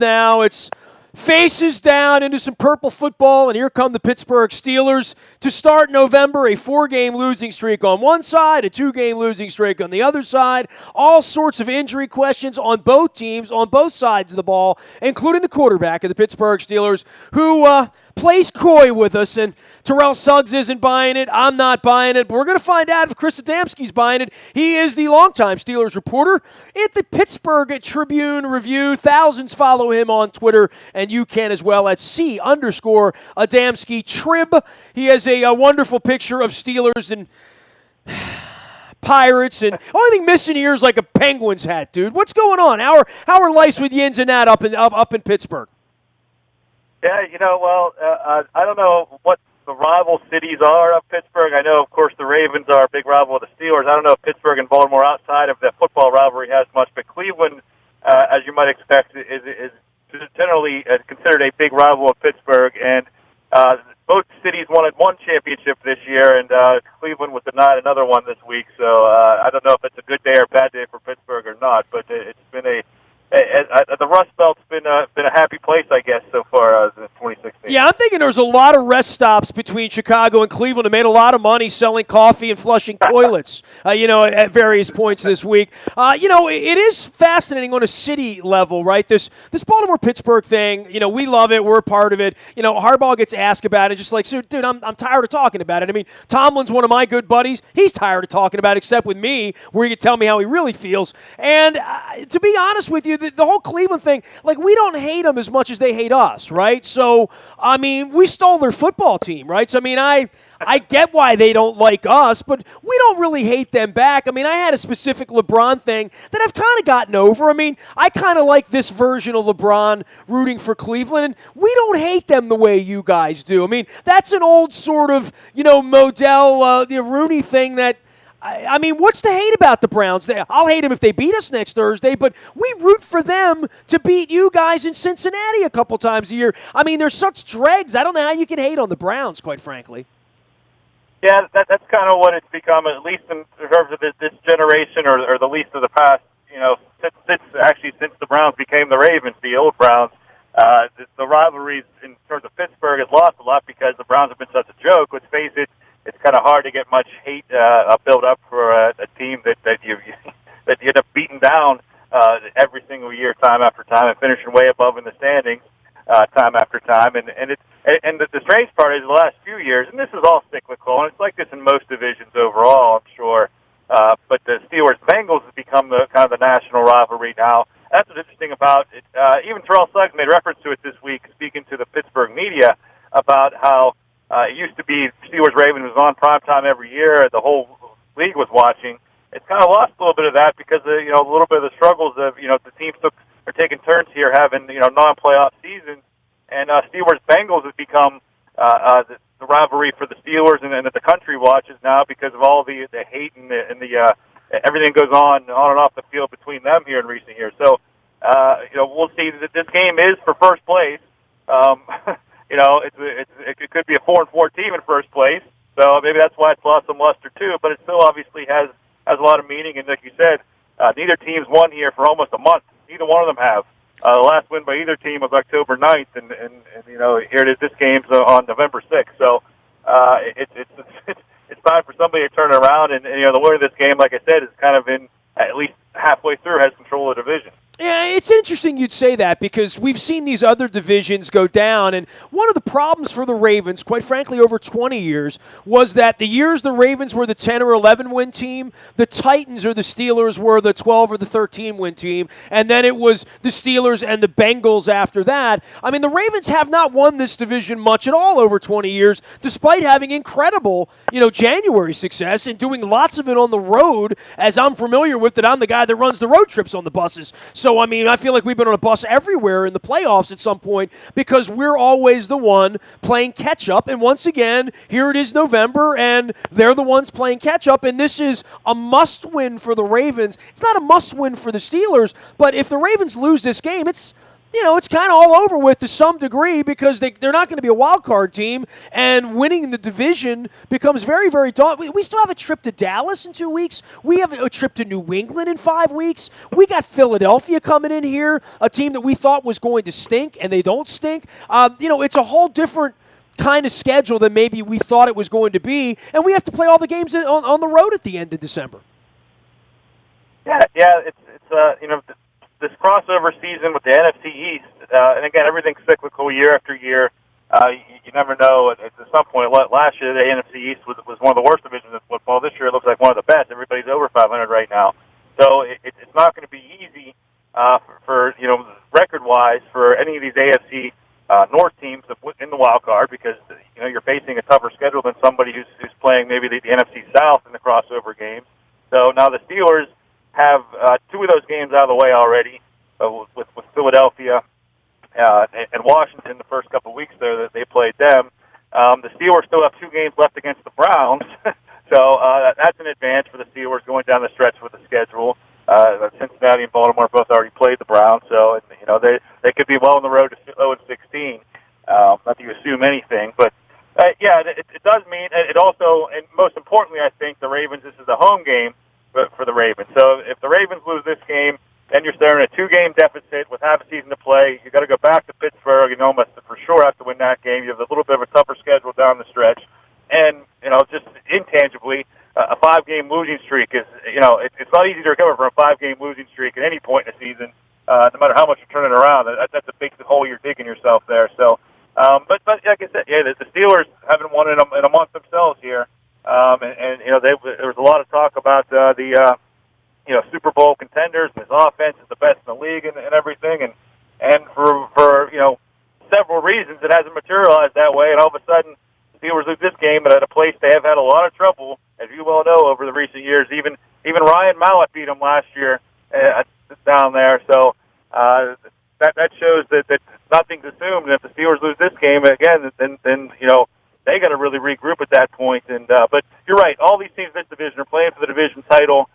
Now it's faces down into some purple football, and here come the Pittsburgh Steelers to start November, a 4-game losing streak on one side, a 2-game losing streak on the other side, all sorts of injury questions on both teams, on both sides of the ball, including the quarterback of the Pittsburgh Steelers, who plays coy with us, and Terrell Suggs isn't buying it. I'm not buying it, but we're going to find out if Chris Adamski's buying it. He is the longtime Steelers reporter at the Pittsburgh Tribune Review. Thousands follow him on Twitter, and you can as well at C_Adamski Trib. He has a wonderful picture of Steelers and Pirates, and only thing missing here is like a Penguins hat, dude. What's going on? How are lice with yins and that up in Pittsburgh? Yeah, I don't know what the rival cities are of Pittsburgh. I know, of course, the Ravens are a big rival of the Steelers. I don't know if Pittsburgh and Baltimore, outside of the football rivalry, has much, but Cleveland, as you might expect, is generally considered a big rival of Pittsburgh, and both cities wanted one championship this year, and Cleveland was denied another one this week. So I don't know if it's a good day or bad day for Pittsburgh or not, but it's been the Rust Belt's been a happy place, I guess, so far in 2016. Yeah, I'm thinking there's a lot of rest stops between Chicago and Cleveland. They made a lot of money selling coffee and flushing toilets, at various points this week. It is fascinating on a city level, right? This Baltimore-Pittsburgh thing, we love it. We're a part of it. Harbaugh gets asked about it, just like, so, dude, I'm tired of talking about it. I mean, Tomlin's one of my good buddies. He's tired of talking about it, except with me, where he can tell me how he really feels. And to be honest with you, the whole Cleveland thing, like, we don't hate them as much as they hate us, right? So, I mean, we stole their football team, right? So, I mean, I get why they don't like us, but we don't really hate them back. I mean, I had a specific LeBron thing that I've kind of gotten over. I mean, I kind of like this version of LeBron rooting for Cleveland, and we don't hate them the way you guys do. I mean, that's an old sort of, Modell, the Rooney thing that, I mean, what's to hate about the Browns? I'll hate them if they beat us next Thursday, but we root for them to beat you guys in Cincinnati a couple times a year. I mean, they're such dregs. I don't know how you can hate on the Browns, quite frankly. Yeah, that's kind of what it's become, at least in terms of this generation, or the least of the past. Since the Browns became the Ravens, the old Browns, the rivalries in terms of Pittsburgh has lost a lot because the Browns have been such a joke. Let's face it. It's kind of hard to get much hate built up for a team that you end up beating down every single year, time after time, and finishing way above in the standings time after time. And the strange part is the last few years, and this is all cyclical, and it's like this in most divisions overall, I'm sure. But the Steelers-Bengals has become the kind of the national rivalry now. That's what's interesting about it. Even Terrell Suggs made reference to it this week, speaking to the Pittsburgh media about how. It used to be Steelers-Ravens was on primetime every year. The whole league was watching. It's kind of lost a little bit of that because of, a little bit of the struggles of, the teams are taking turns here having, non-playoff seasons. And Steelers-Bengals has become the rivalry for the Steelers and that the country watches now because of all the hate and the everything goes on and off the field between them here in recent years. So, we'll see that this game is for first place. It could be a 4-4 team in first place, so maybe that's why it's lost some luster too. But it still obviously has a lot of meaning. And like you said, neither team's won here for almost a month. Neither one of them have. The last win by either team was October 9th, and here it is. This game's on November 6th. So it's time for somebody to turn it around. And the winner of this game, like I said, is kind of in at least halfway through, has control of the division. Yeah, it's interesting you'd say that because we've seen these other divisions go down, and one of the problems for the Ravens, quite frankly, over 20 years, was that the years the Ravens were the 10 or 11 win team, the Titans or the Steelers were the 12 or the 13 win team, and then it was the Steelers and the Bengals after that. I mean, the Ravens have not won this division much at all over 20 years, despite having incredible, January success and doing lots of it on the road, as I'm familiar with it. I'm the guy that runs the road trips on the buses. So, I mean, I feel like we've been on a bus everywhere in the playoffs at some point because we're always the one playing catch-up. And once again, here it is November, and they're the ones playing catch-up. And this is a must-win for the Ravens. It's not a must-win for the Steelers, but if the Ravens lose this game, it's it's kind of all over with to some degree because they're not going to be a wild card team, and winning the division becomes very, very daunting. We still have a trip to Dallas in 2 weeks. We have a trip to New England in 5 weeks. We got Philadelphia coming in here, a team that we thought was going to stink, and they don't stink. It's a whole different kind of schedule than maybe we thought it was going to be, and we have to play all the games on the road at the end of December. Yeah, it's this crossover season with the NFC East, and again, everything's cyclical year after year. You never know. At some point, last year the NFC East was one of the worst divisions in football. This year it looks like one of the best. Everybody's over 500 right now, so it's not going to be easy for record-wise for any of these AFC North teams in the wild card because you're facing a tougher schedule than somebody who's playing maybe the NFC South in the crossover games. So now the Steelers have 2 of those games out of the way already with Philadelphia and Washington the first couple of weeks there that they played them. The Steelers still have 2 games left against the Browns, so that's an advantage for the Steelers going down the stretch with the schedule. Cincinnati and Baltimore both already played the Browns, so they could be well on the road to 0-16. Not that you assume anything, but it does mean it also, and most importantly, I think the Ravens. This is a home game for the Ravens. So if the Ravens lose this game, then you're staring at a 2-game deficit with half a season to play. You got to go back to Pittsburgh. Must for sure have to win that game. You have a little bit of a tougher schedule down the stretch, and just intangibly, a 5-game losing streak is it's not easy to recover from a 5-game losing streak at any point in the season, no matter how much you turn it around. That's a big hole you're digging yourself there. So, but like I said, the Steelers haven't won in a month themselves here. There was a lot of talk about the Super Bowl contenders, and his offense is the best in the league and everything, and for several reasons it hasn't materialized that way, and all of a sudden the Steelers lose this game at a place they have had a lot of trouble, as you well know, over the recent years. Even Ryan Mallett beat them last year down there, so that shows that nothing's assumed, and if the Steelers lose this game again, then they got to really regroup at that point. And but you're right. All these teams in this division are playing for the division title,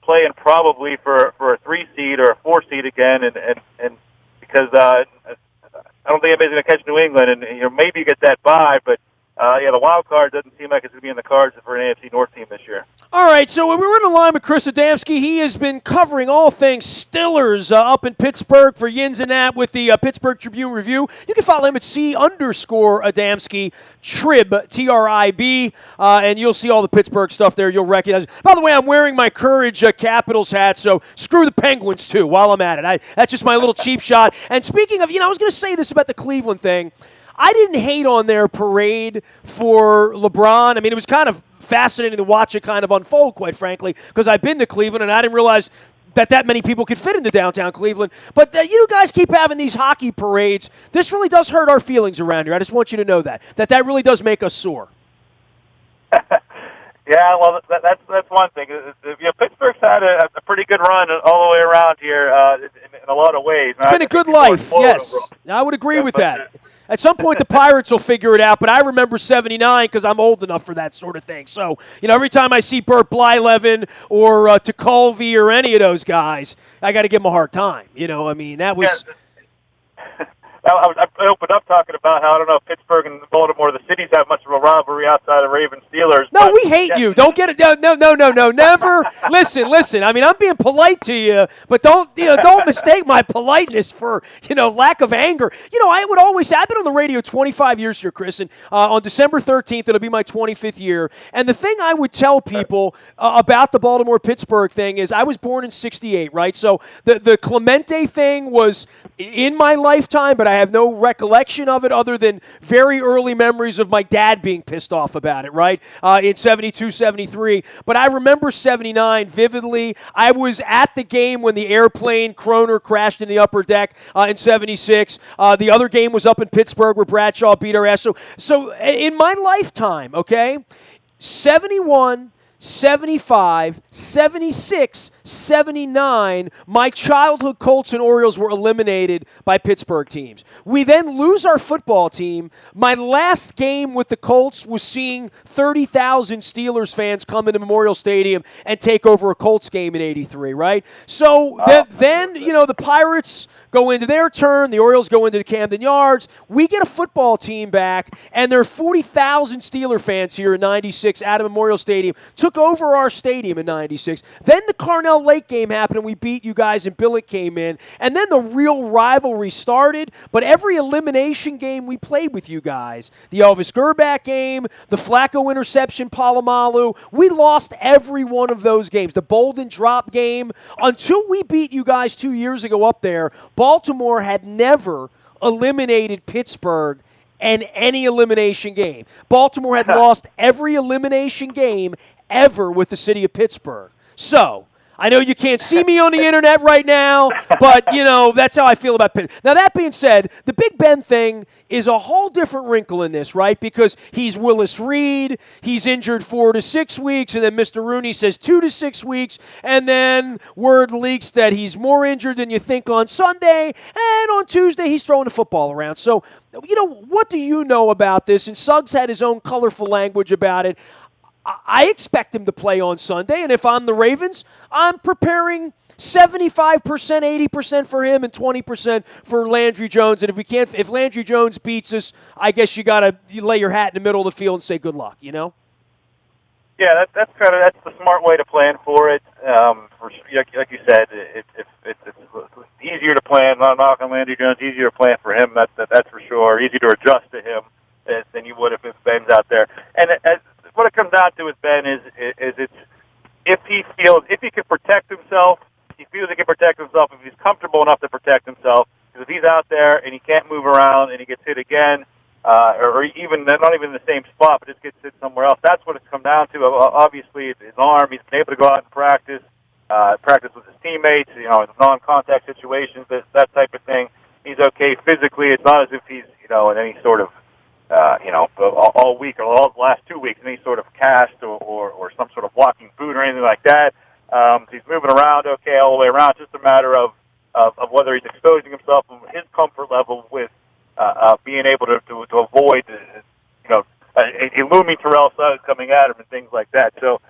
playing probably for a 3 seed or a 4 seed again. And because I don't think anybody's going to catch New England, and maybe you get that bye, but the wild card doesn't seem like it's going to be in the cards for an AFC North team this year. All right, so we're in the line with Chris Adamski. He has been covering all things Steelers up in Pittsburgh for Yins and Nat with the Pittsburgh Tribune Review. You can follow him at C_Adamski, Trib, Trib, and you'll see all the Pittsburgh stuff there. You'll recognize it. By the way, I'm wearing my Courage Capitals hat, so screw the Penguins, too, while I'm at it. That's just my little cheap shot. And speaking of, I was going to say this about the Cleveland thing. I didn't hate on their parade for LeBron. I mean, it was kind of fascinating to watch it kind of unfold, quite frankly, because I've been to Cleveland, and I didn't realize that many people could fit into downtown Cleveland. But you guys keep having these hockey parades. This really does hurt our feelings around here. I just want you to know that really does make us sore. Yeah, well, that's one thing. Pittsburgh's had a pretty good run all the way around here in a lot of ways. It's been a good life, yes. I would agree with that. At some point, the Pirates will figure it out, but I remember 79 because I'm old enough for that sort of thing. So, every time I see Burt Blyleven or Tekulve or any of those guys, I got to give them a hard time. That was... Yeah. I opened up talking about how I don't know if Pittsburgh and Baltimore, the cities, have much of a rivalry outside of Ravens Steelers. No, we hate you. Don't get it. No, never. Listen. I mean, I'm being polite to you, but don't mistake my politeness for lack of anger. I would always say I've been on the radio 25 years here, Chris, and on December 13th it'll be my 25th year. And the thing I would tell people about the Baltimore-Pittsburgh thing is I was born in '68, right? So the Clemente thing was in my lifetime, but I have no recollection of it other than very early memories of my dad being pissed off about it, right, in 72, 73. But I remember 79 vividly. I was at the game when the airplane Kroner crashed in the upper deck in 76. The other game was up in Pittsburgh where Bradshaw beat our ass. So in my lifetime, okay, 71, 75, 76, 79, my childhood Colts and Orioles were eliminated by Pittsburgh teams. We then lose our football team. My last game with the Colts was seeing 30,000 Steelers fans come into Memorial Stadium and take over a Colts game in '83, right? So then the Pirates go into their turn. The Orioles go into the Camden Yards. We get a football team back, and there are 40,000 Steeler fans here in 96 at Memorial Stadium. Took over our stadium in 96. Then the Carnell Lake game happened, and we beat you guys, and Billick came in. And then the real rivalry started. But every elimination game we played with you guys, the Elvis Gerback game, the Flacco interception, Palomalu, we lost every one of those games. The Bolden drop game. Until we beat you guys 2 years ago up there, Baltimore had never eliminated Pittsburgh in any elimination game. Baltimore had lost every elimination game ever with the city of Pittsburgh. So, I know you can't see me on the internet right now, but, that's how I feel about Pitt. Now, that being said, the Big Ben thing is a whole different wrinkle in this, right? Because he's Willis Reed, he's injured 4 to 6 weeks, and then Mr. Rooney says 2 to 6 weeks, and then word leaks that he's more injured than you think on Sunday, and on Tuesday he's throwing the football around. So, what do you know about this? And Suggs had his own colorful language about it. I expect him to play on Sunday, and if I'm the Ravens, I'm preparing 75%, 80% for him and 20% for Landry Jones. And if Landry Jones beats us, I guess you got to lay your hat in the middle of the field and say good luck, Yeah, that's the smart way to plan for it. Like you said, it's easier to plan. Not knocking Landry Jones, easier to plan for him. That's for sure. Easier to adjust to him than you would if Ben's out there. And what it comes down to with Ben is it's if he can protect himself, he feels he can protect himself, if he's comfortable enough to protect himself. Because if he's out there and he can't move around and he gets hit again, or even not even in the same spot, but just gets hit somewhere else, that's what it's come down to. Obviously, it's his arm. He's been able to go out and practice with his teammates, in non-contact situations, that type of thing. He's okay physically. It's not as if he's, in any sort of all week or all the last 2 weeks, any sort of cast or some sort of walking boot or anything like that. He's moving around okay all the way around. It's just a matter of whether he's exposing himself and his comfort level with being able to avoid, a looming Terrell Suggs coming at him and things like that. So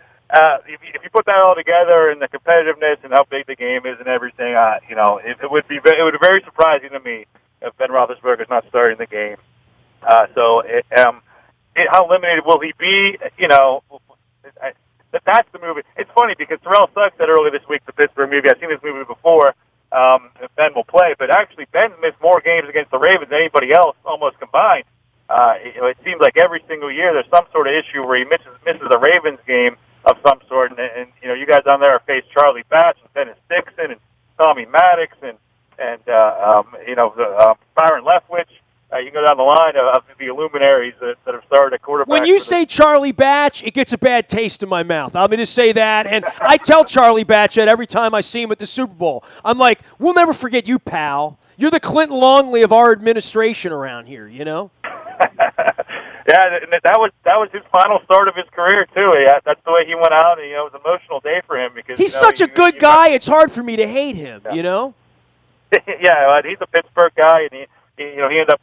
if you put that all together and the competitiveness and how big the game is and everything, it would be very surprising to me if Ben Roethlisberger's not starting the game. How eliminated will he be? That's the movie. It's funny because Terrell Suggs said earlier this week, the Pittsburgh movie, I've seen this movie before, Ben will play, but actually Ben's missed more games against the Ravens than anybody else almost combined. It seems like every single year there's some sort of issue where he misses a Ravens game of some sort, and you guys down there have faced Charlie Batch and Dennis Dixon and Tommy Maddox and Byron Leftwich. You go down the line of the luminaries that have started at quarterback. When you say Charlie Batch, it gets a bad taste in my mouth. I'm going to say that, and I tell Charlie Batch that every time I see him at the Super Bowl. I'm like, we'll never forget you, pal. You're the Clinton Longley of our administration around here, Yeah, that was his final start of his career too. Yeah, that's the way he went out. And, it was an emotional day for him because he's such a good guy. It's hard for me to hate him. Yeah, he's a Pittsburgh guy, and he ended up.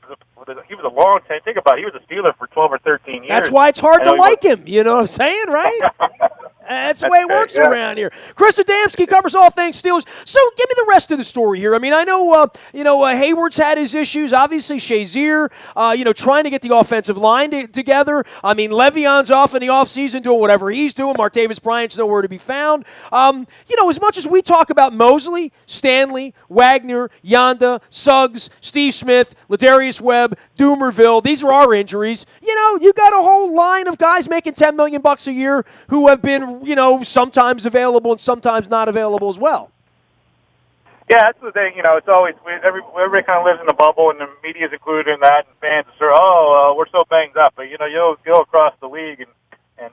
He was a long time. Think about it. He was a Steeler for 12 or 13 years. That's why it's hard to like him. You know what I'm saying, right? That's the way it works around here. Chris Adamski covers all things Steelers. So give me the rest of the story here. I mean, I know, Hayward's had his issues. Obviously, Shazier, trying to get the offensive line together. I mean, Le'Veon's off in the offseason doing whatever he's doing. Martavis Bryant's nowhere to be found. As much as we talk about Mosley, Stanley, Wagner, Yonda, Suggs, Steve Smith, Ladarius Webb, Doomerville, these are our injuries. You got a whole line of guys making $10 million a year who have been sometimes available and sometimes not available as well. Yeah, that's the thing. It's always everybody kind of lives in a bubble, and the media's included in that, and fans are we're so banged up. But you'll go across the league, and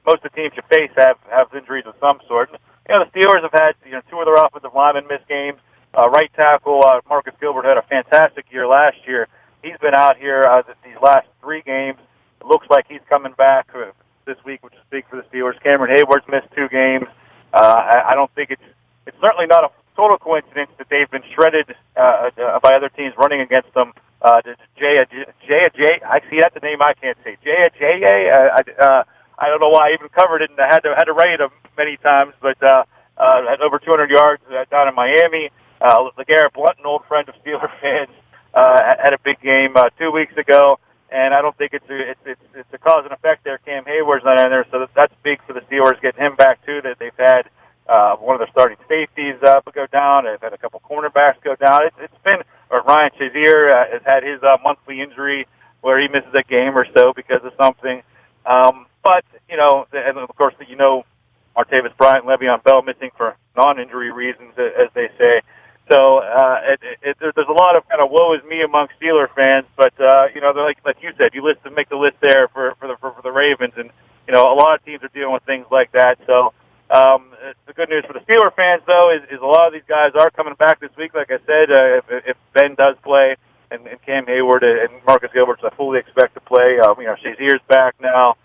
most of the teams you face have injuries of some sort. The Steelers have had two of their offensive linemen miss games. Right tackle Marcus Gilbert had a fantastic year last year. He's been out here these last 3 games. It looks like he's coming back this week, which is big for the Steelers. Cameron Hayward's missed 2 games. I don't think it's certainly not a total coincidence that they've been shredded by other teams running against them. I see that's the name I can't say. I don't know why I even covered it and I had to write it many times, but had over 200 yards down in Miami. LeGarrette Blunt, an old friend of Steeler fans, had a big game 2 weeks ago, and I don't think it's a cause and effect there. Cam Hayward's not in there, so that's big for the Steelers getting him back too. That they've had one of their starting safeties go down. They've had a couple cornerbacks go down. It's been Ryan Shazier has had his monthly injury where he misses a game or so because of something. But and of course Martavis Bryant, Le'Veon Bell missing for non-injury reasons, as they say. So there's a lot of kind of woe is me among Steeler fans, but they're like you said, make the list there for the Ravens, and a lot of teams are dealing with things like that. So the good news for the Steeler fans, though, is a lot of these guys are coming back this week. Like I said, if Ben does play, and Cam Hayward and Marcus Gilbert's, I fully expect to play. Shazier's back now.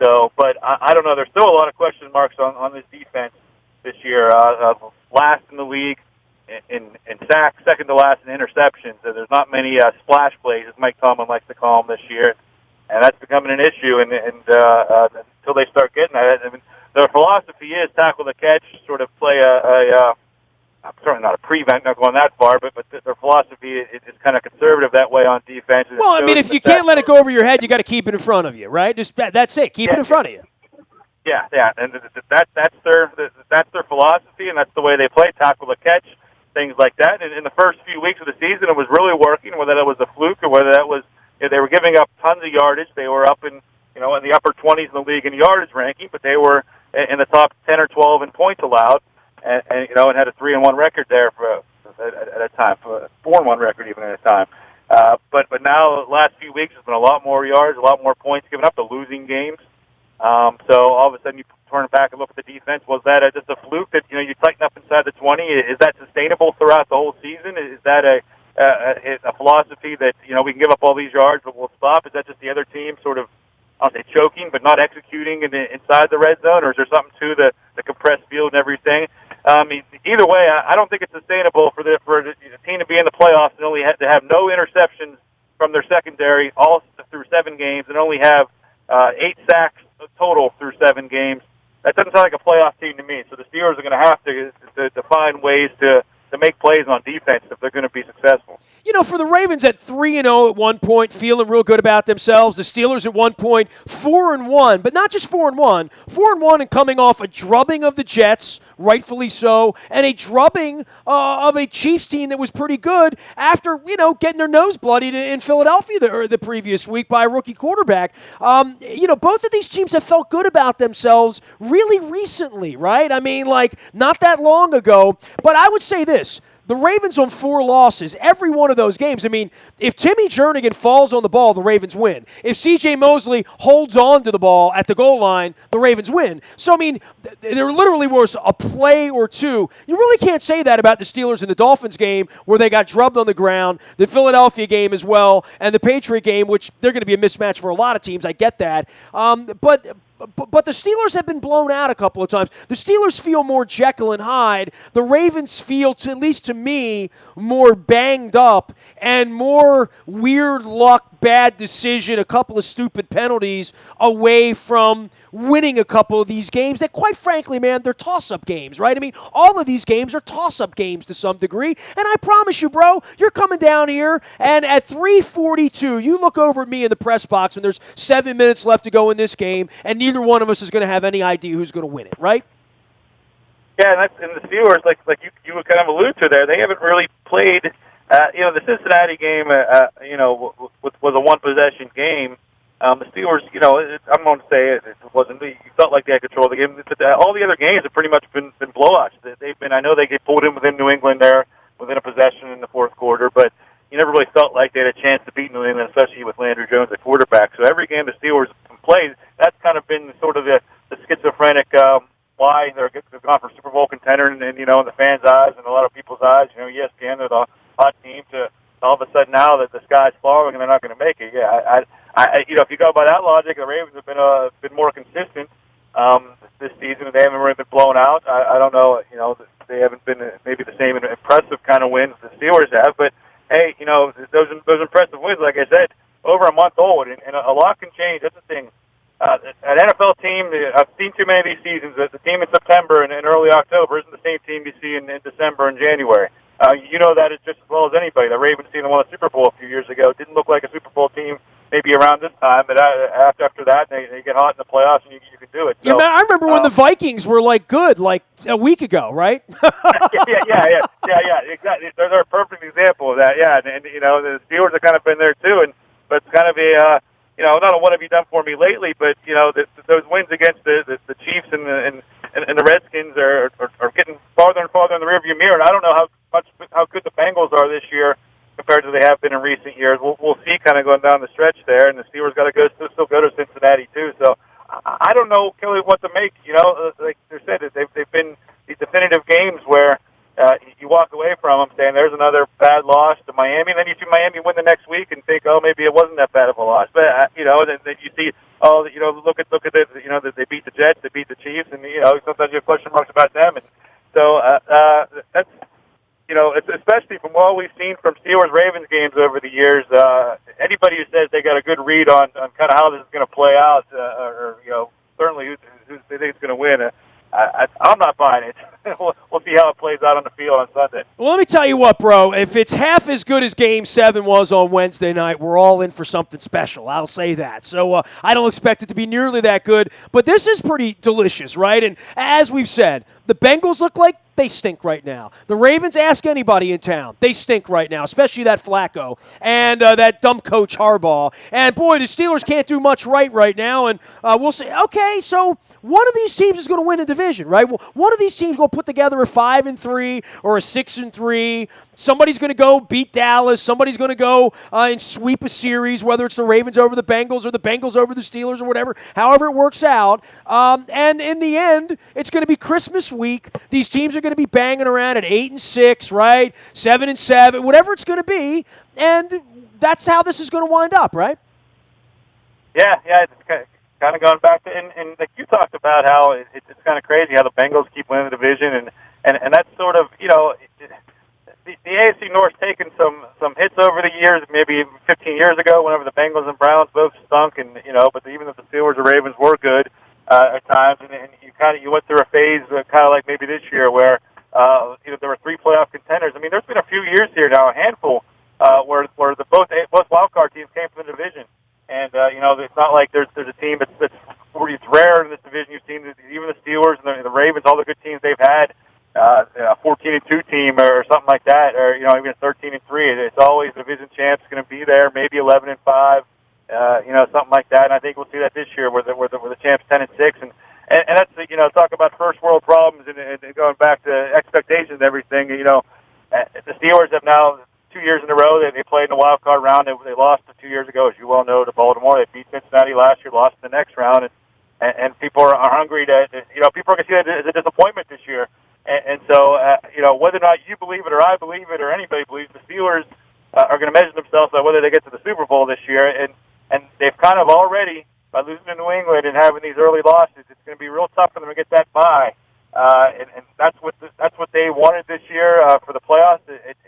So, but I don't know. There's still a lot of question marks on this defense this year. Last in the league in sacks, second to last in interceptions. There's not many splash plays, as Mike Tomlin likes to call them this year, and that's becoming an issue. And until they start getting that, I mean, their philosophy is tackle the catch, sort of play certainly not a prevent, not going that far, but their philosophy is kind of conservative that way on defense. Well, I mean, if you can't let it go over your head, you got to keep it in front of you, right? Just that's it. Keep it in front of you. Yeah, and that's their philosophy, and that's the way they play. Tackle the catch, things like that. And in the first few weeks of the season, it was really working. Whether that was a fluke or whether that was they were giving up tons of yardage. They were up in in the upper 20s in the league in yardage ranking, but they were in the top 10 or 12 in points allowed. And had a 3-1 record there at a time, for a 4-1 record even at a time. But now the last few weeks has been a lot more yards, a lot more points given up to losing games. So all of a sudden you turn back and look at the defense. Was that just a fluke that you tighten up inside the 20? Is that sustainable throughout the whole season? Is that a philosophy that we can give up all these yards but we'll stop? Is that just the other team sort of, I'll say, choking but not executing inside the red zone, or is there something to the compressed field and everything? I mean, either way, I don't think it's sustainable for the team to be in the playoffs and only to have no interceptions from their secondary all through 7 games and only have 8 sacks total through 7 games. That doesn't sound like a playoff team to me. So the Steelers are going to have to find ways to make plays on defense if they're going to be successful. For the Ravens at 3-0 at one point, feeling real good about themselves. The Steelers at one point 4-1, but not just 4-1. 4-1 and coming off a drubbing of the Jets, rightfully so, and a drubbing of a Chiefs team that was pretty good after getting their nose bloodied in Philadelphia the previous week by a rookie quarterback. Both of these teams have felt good about themselves really recently, right? I mean, not that long ago. But I would say this. The Ravens on 4 losses, every one of those games. I mean, if Timmy Jernigan falls on the ball, the Ravens win. If C.J. Mosley holds on to the ball at the goal line, the Ravens win. So, I mean, there literally was a play or two. You really can't say that about the Steelers and the Dolphins game where they got drubbed on the ground, the Philadelphia game as well, and the Patriot game, which they're going to be a mismatch for a lot of teams. I get that. But the Steelers have been blown out a couple of times. The Steelers feel more Jekyll and Hyde. The Ravens feel, at least to me, more banged up and more weird luck, bad decision, a couple of stupid penalties away from winning a couple of these games that, quite frankly, man, they're toss-up games, right? I mean, all of these games are toss-up games to some degree. And I promise you, bro, you're coming down here, and at 3:42, you look over at me in the press box when there's 7 minutes left to go in this game, and neither one of us is going to have any idea who's going to win it, right? Yeah, and the Steelers, like you would kind of allude to there, they haven't really played. The Cincinnati game, was a one-possession game. The Steelers, I'm going to say it wasn't. You felt like they had control of the game. All the other games have pretty much been blowouts. They've been. I know they get pulled in within New England there, within a possession in the fourth quarter, but you never really felt like they had a chance to beat New England, especially with Landry Jones at quarterback. So every game the Steelers played, that's kind of been sort of the schizophrenic why they've gone for Super Bowl contender, and in the fans' eyes and a lot of people's eyes. ESPN, they're the hot team to all of a sudden now that the sky's falling and they're not going to make it. Yeah, if you go by that logic, the Ravens have been more consistent this season. They haven't really been blown out. I don't know. They haven't been maybe the same impressive kind of wins the Steelers have. But hey, those impressive wins, like I said, over a month old, and a lot can change. That's the thing. An NFL team, I've seen too many of these seasons. The team in September and in early October isn't the same team you see in December and January. You know that just as well as anybody. The Ravens team that won a Super Bowl a few years ago didn't look like a Super Bowl team maybe around this time, but after that, they get hot in the playoffs, and you can do it. Yeah, So, man, I remember when the Vikings were like good, like a week ago, right? yeah, exactly. They're a perfect example of that. Yeah, and the Steelers have kind of been there too, but it's kind of a not a what have you done for me lately, but those wins against the Chiefs and the Redskins are getting farther and farther in the rearview mirror. And I don't know how good the Bengals are this year compared to they have been in recent years. We'll see kind of going down the stretch there, and the Steelers got to still go to Cincinnati too. So I don't know, Kelly, what to make. Like they said, they've been these definitive games where you walk away from them saying there's another bad loss to Miami, and then you see Miami win the next week and think, oh, maybe it wasn't that bad of a loss. But then you see, look at it, that they beat the Jets, they beat the Chiefs, and sometimes you have question marks about them, and so that's. It's especially from what we've seen from Steelers-Ravens games over the years, anybody who says they got a good read on kind of how this is going to play out, or certainly who they think is going to win, I'm not buying it. We'll see how it plays out on the field on Sunday. Well, let me tell you what, bro. If it's half as good as Game 7 was on Wednesday night, we're all in for something special. I'll say that. So I don't expect it to be nearly that good, but this is pretty delicious, right? And as we've said, the Bengals look like they stink right now. The Ravens, ask anybody in town. They stink right now, especially that Flacco and that dumb coach Harbaugh. And, boy, the Steelers can't do much right now, and we'll say, okay, so one of these teams is going to win a division, right? Well, one of these teams will put together a 5-3 or a 6-3. Somebody's going to go beat Dallas. Somebody's going to go and sweep a series, whether it's the Ravens over the Bengals or the Bengals over the Steelers or whatever, however it works out. And in the end, it's going to be Christmas week. These teams are going to be banging around at 8-6, right? 7-7, whatever it's going to be. And that's how this is going to wind up, right? Yeah, it's kind of going back to, and like you talked about how it's kind of crazy how the Bengals keep winning the division, and that's sort of, the AFC North's taken some hits over the years, maybe 15 years ago, whenever the Bengals and Browns both stunk, and but even if the Steelers or Ravens were good at times, and you went through a phase kind of like maybe this year where there were 3 playoff contenders. I mean, there's been a few years here now, a handful, where both wild card teams came from the division. And it's not like there's a team that's it's rare in this division. You've seen even the Steelers and the Ravens, all the good teams they've had, a 14-2 team or something like that, or even a 13-3. It's always the division champs going to be there, maybe 11-5, something like that. And I think we'll see that this year, where the champs 10-6, and that's talk about first world problems and going back to expectations and everything. The Steelers have now 2 years in a row they played in the wild card round. They lost 2 years ago, as you well know, to Baltimore. They beat Cincinnati last year, lost in the next round, and people are hungry to people are going to see that as a disappointment this year. And so whether or not you believe it or I believe it or anybody believes, the Steelers are going to measure themselves by whether they get to the Super Bowl this year, and they've kind of already, by losing to New England and having these early losses, it's going to be real tough for them to get that bye. And that's what they wanted this year for the playoffs. It's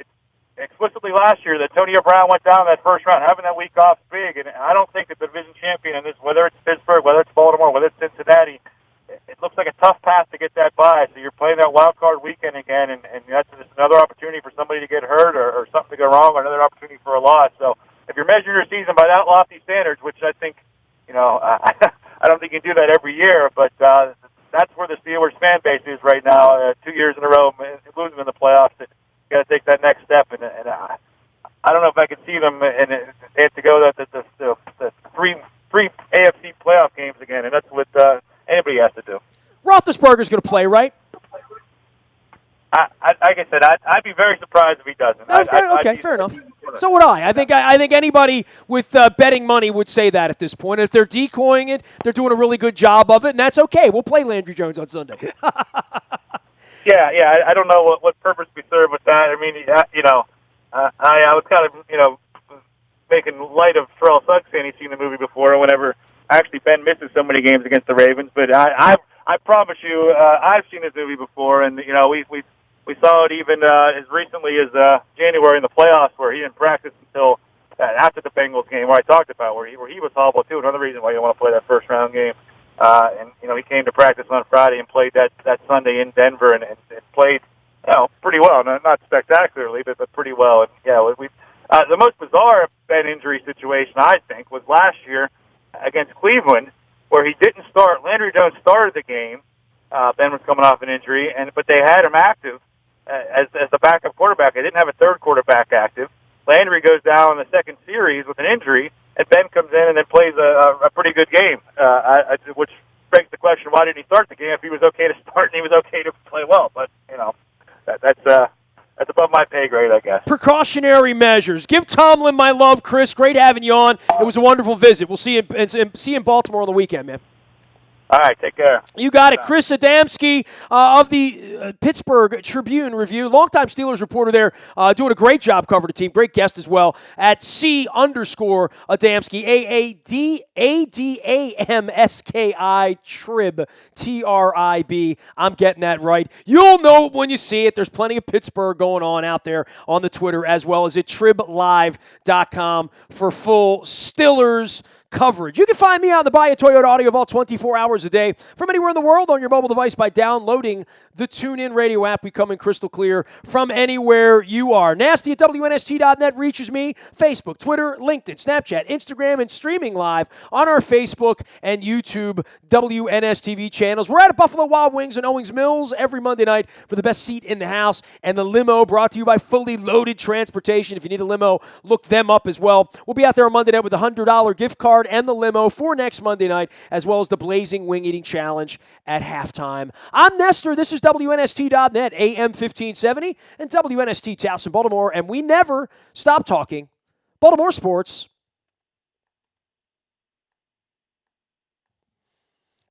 explicitly last year that Antonio Brown went down that first round, having that week off is big, and I don't think that the division champion in this, whether it's Pittsburgh, whether it's Baltimore, whether it's Cincinnati, it looks like a tough path to get that bye. So you're playing that wild card weekend again, and that's just another opportunity for somebody to get hurt or something to go wrong, or another opportunity for a loss. So if you're measuring your season by that lofty standards, which I think, I don't think you can do that every year, but that's where the Steelers fan base is right now. 2 years in a row, losing in the playoffs. Got to take that next step, and I don't know if I could see them and they have to go the three AFC playoff games again, and that's what anybody has to do. Roethlisberger's going to play, right? Like I said, I'd be very surprised if he doesn't. Okay, fair enough. So would I. I think anybody with betting money would say that at this point. If they're decoying it, they're doing a really good job of it, and that's okay. We'll play Landry Jones on Sunday. Yeah. I don't know what purpose we serve with that. I mean, I was kind of, making light of Terrell Suggs saying he's seen the movie before. Whenever actually Ben misses so many games against the Ravens, but I promise you, I've seen this movie before, and we saw it even as recently as January in the playoffs, where he didn't practice until after the Bengals game, where I talked about where he was horrible too. Another reason why you don't want to play that first round game. And he came to practice on Friday and played that Sunday in Denver and played pretty well. Not spectacularly, but pretty well. And we the most bizarre Ben injury situation I think was last year against Cleveland, where he didn't start. Landry Jones started the game. Ben was coming off an injury, but they had him active as the backup quarterback. They didn't have a third quarterback active. Landry goes down in the second series with an injury, and Ben comes in and then plays a pretty good game, which begs the question, why didn't he start the game if he was okay to start and he was okay to play well? But, that's above my pay grade, I guess. Precautionary measures. Give Tomlin my love, Chris. Great having you on. It was a wonderful visit. We'll see you in Baltimore on the weekend, man. All right, take care. You got it. Chris Adamski of the Pittsburgh Tribune Review, longtime Steelers reporter there, doing a great job covering the team. Great guest as well at C_Adamski, AADAMSKI, Trib, TRIB. I'm getting that right. You'll know it when you see it. There's plenty of Pittsburgh going on out there on the Twitter, as well as at triblive.com for full Steelers coverage. You can find me on the Buy a Toyota Audio Vault 24 hours a day from anywhere in the world on your mobile device by downloading the TuneIn Radio app. We come in crystal clear from anywhere you are. Nasty at WNST.net reaches me. Facebook, Twitter, LinkedIn, Snapchat, Instagram, and streaming live on our Facebook and YouTube WNSTV channels. We're at Buffalo Wild Wings and Owings Mills every Monday night for the best seat in the house, and the limo brought to you by Fully Loaded Transportation. If you need a limo, look them up as well. We'll be out there on Monday night with a $100 gift card and the limo for next Monday night, as well as the Blazing Wing Eating Challenge at halftime. I'm Nestor. This is WNST.net, AM 1570, and WNST Towson, Baltimore, and we never stop talking Baltimore sports.